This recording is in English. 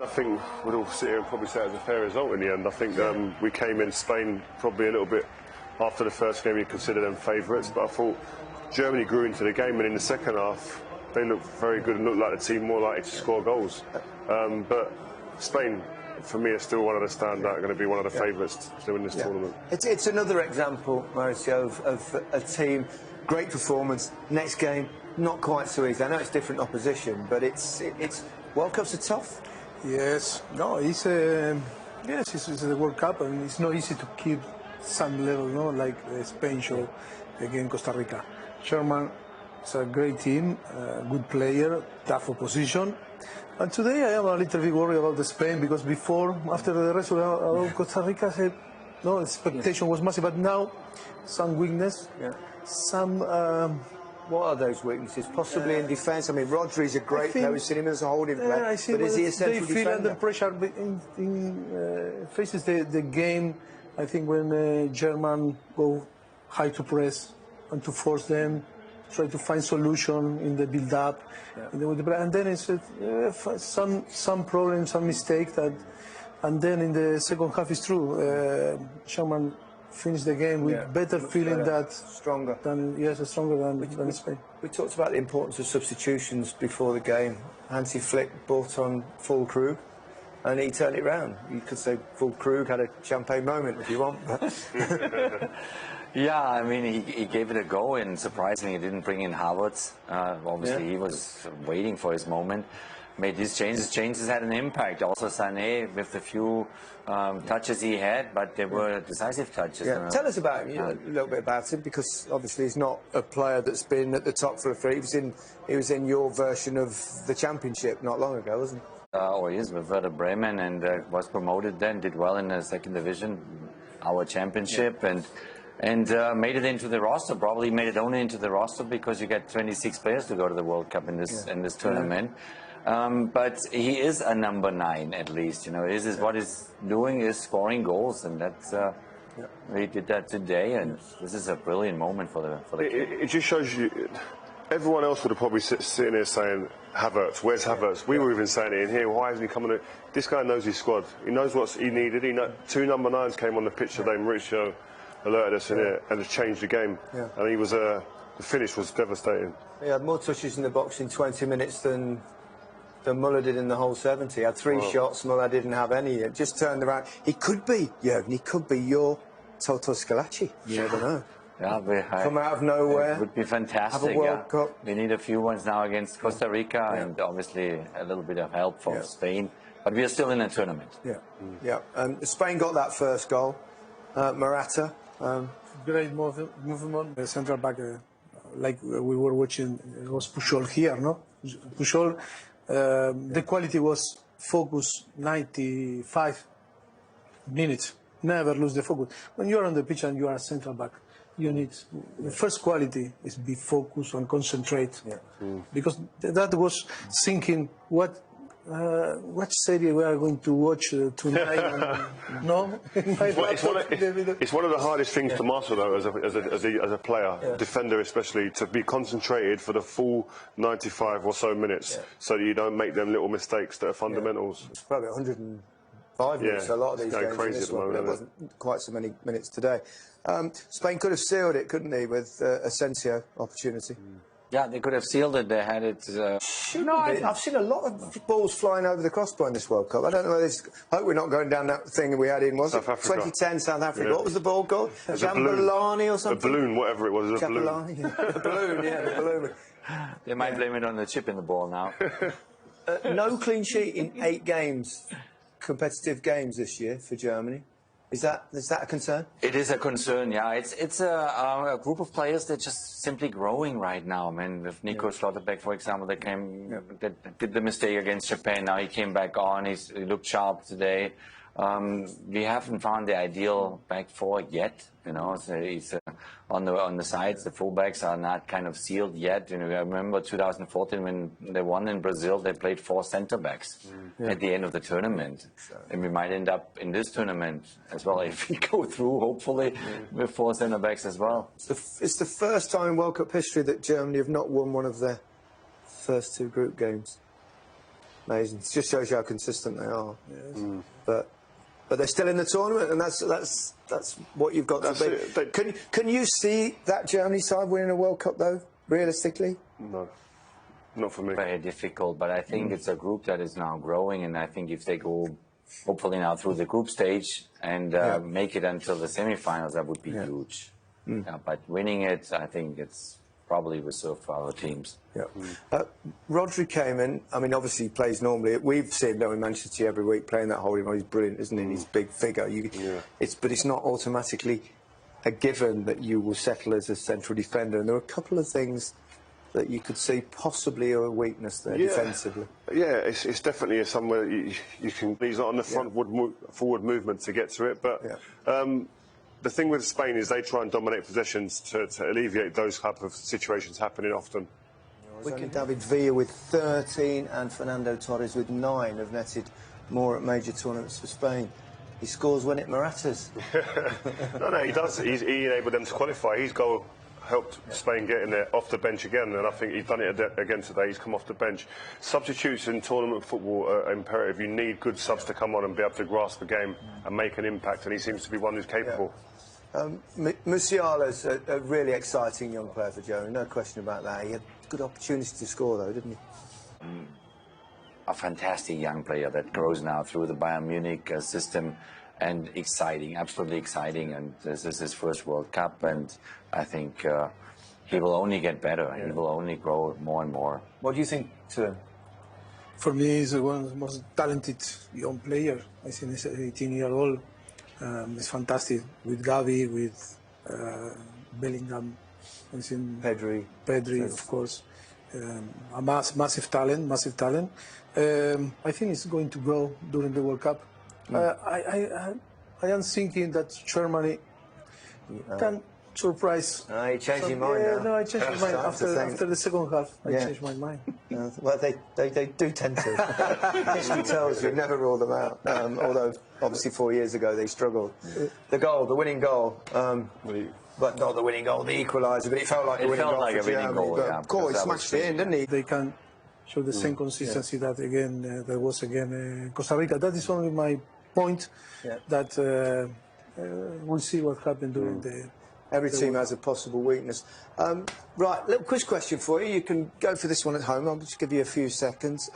I think we'd all sit here and probably say it was a fair result in the end. I think we came in Spain probably a little bit after the first game. You consider them favourites, but I thought Germany grew into the game, and in the second half they looked very good and looked like the team more likely to score goals. But Spain, for me, is still one of the standout, going to be one of the favourites to win this tournament. It's another example, Mauricio, of a team, great performance. Next game, not quite so easy. I know it's different opposition, but it's World Cups are tough. Yes, no, it's it's the World Cup, and it's not easy to keep some level, no, like Spain showed against Costa Rica. Germany is a great team, good player, tough opposition. And today I am a little bit worried about Spain because after the result of Costa Rica, I said, no, expectation was massive, but now some weakness, some. What are those weaknesses? Possibly in defence. I mean, Rodri's a great player. We've seen him as a holding player. But is he a central defender? They feel under pressure faces the game. I think when German go high to press and to force them, try to find solution in the build-up, and then it's some problems, some mistake and then in the second half it's true. German finish the game with better feeling stronger than Spain. We talked about the importance of substitutions before the game. Hansi Flick brought on Füllkrug and he turned it round. You could say Füllkrug had a champagne moment if you want. Yeah, I mean, he gave it a go, and surprisingly, he didn't bring in Havertz. Obviously, he was waiting for his moment. Made these changes. Changes had an impact. Also, Sané with the few touches he had, but they were decisive touches. Yeah. Tell us about him, a little bit about him, because obviously he's not a player that's been at the top for a free. He was in your version of the Championship not long ago, wasn't he? He is with Werder Bremen, and was promoted then. Did well in the second division, our Championship, and made it into the roster. Probably made it only into the roster because you get 26 players to go to the World Cup in this tournament. But he is a number 9 at least. You know, what he's doing is scoring goals, and that's he did that today, and this is a brilliant moment for the kid. It just shows you. Everyone else would have probably sitting here saying, Havertz, where's Havertz? We were even saying it in here. Why isn't he coming? This guy knows his squad. He knows what he needed. Two number 9s came on the pitch today. Mauricio alerted us in it and has changed the game. And he was the finish was devastating. He had more touches in the box in 20 minutes than Muller did in the whole 70. He had 3 shots, Muller didn't have any. It just turned around. He could be, Jürgen, he could be your Toto Schillaci. You never know. Yeah, come out of nowhere. It would be fantastic. Have a World Cup. We need a few ones now against Costa Rica, and obviously a little bit of help from Spain. But we are still in a tournament. Spain got that first goal. Morata. Great movement. The central back, like we were watching, it was Puyol here, no? Puyol. The quality was focus 95 minutes. Never lose the focus. When you are on the pitch and you are a central back, you need the first quality is be focused and concentrate. Because that was thinking what series we are going to watch tonight. No, it's one of the hardest things to master though, as a player, defender especially, to be concentrated for the full 95 or so minutes, so that you don't make them little mistakes that are fundamentals. It's probably 105 minutes. A lot of these games. Crazy at the moment. There wasn't quite so many minutes today. Spain could have sealed it, couldn't they, with Asensio opportunity? Yeah, they could have sealed it. They had it. No, I've seen a lot of balls flying over the crossbar in this World Cup. I don't know whether I hope we're not going down that thing we had in, was it? 2010 South Africa. What was the ball called? Jambalani or something? A balloon, whatever it was. A balloon. The balloon, the balloon. They might blame it on the chip in the ball now. No clean sheet in 8 games, competitive games this year for Germany. Is that a concern? It is a concern, yeah. It's a group of players that just simply growing right now. I mean, with Nico Schlotterbeck, for example, that did the mistake against Japan. Now he came back on. He looked sharp today. We haven't found the ideal back four yet. You know, so he's on the sides. The fullbacks are not kind of sealed yet. You know, I remember 2014 when they won in Brazil. They played 4 centre backs at the end of the tournament, and we might end up in this tournament as well if we go through. Hopefully, with 4 centre backs as well. It's the first time in World Cup history that Germany have not won one of their first 2 group games. Amazing. It just shows you how consistent they are. Yes. But they're still in the tournament, and that's what you've got to be. Can you see that Germany side winning a World Cup though? Realistically? No, not for me. Very difficult, but I think it's a group that is now growing, and I think if they go, hopefully now through the group stage and make it until the semi-finals, that would be huge. Yeah, but winning it, I think it's probably reserved for other teams. Yeah. Rodri came in. I mean, obviously he plays normally. We've seen him in Manchester City every week playing that holding role. He's brilliant, isn't he? He's a big figure. But it's not automatically a given that you will settle as a central defender. And there are a couple of things that you could see possibly a weakness there defensively. Yeah, it's definitely somewhere you can. He's not on the forward movement to get to it, but. The thing with Spain is they try and dominate possessions to alleviate those type of situations happening often. David Villa with 13 and Fernando Torres with 9 have netted more at major tournaments for Spain. He scores when it matters. No, he does. He enabled them to qualify. His goal helped Spain get in there off the bench again, and I think he's done it again today. He's come off the bench. Substitutes in tournament football are imperative. You need good subs to come on and be able to grasp the game and make an impact, and he seems to be one who's capable. Musiala's a really exciting young player for Germany, no question about that. He had good opportunity to score, though, didn't he? A fantastic young player that grows now through the Bayern Munich system, and exciting, absolutely exciting. And this is his first World Cup, and I think he will only get better. He will only grow more and more. What do you think to him? For me, he's one of the most talented young players. I think he's 18 years old. It's fantastic with Gavi, with Bellingham, Pedri, of course. A massive talent. I think it's going to grow during the World Cup. I am thinking that Germany can surprise. You changed your mind now. No, I changed my mind after the second half. I changed my mind. Well, they do tend to. History tells you never rule them out. Although obviously 4 years ago they struggled. The winning goal. But not the winning goal, the equaliser. But it felt like a winning goal for Germany. But he smashed it in, didn't he? They can show the same consistency that there was Costa Rica. That is only my point. That we'll see what happened during the. Every team has a possible weakness. Right, little quiz question for you. You can go for this one at home. I'll just give you a few seconds.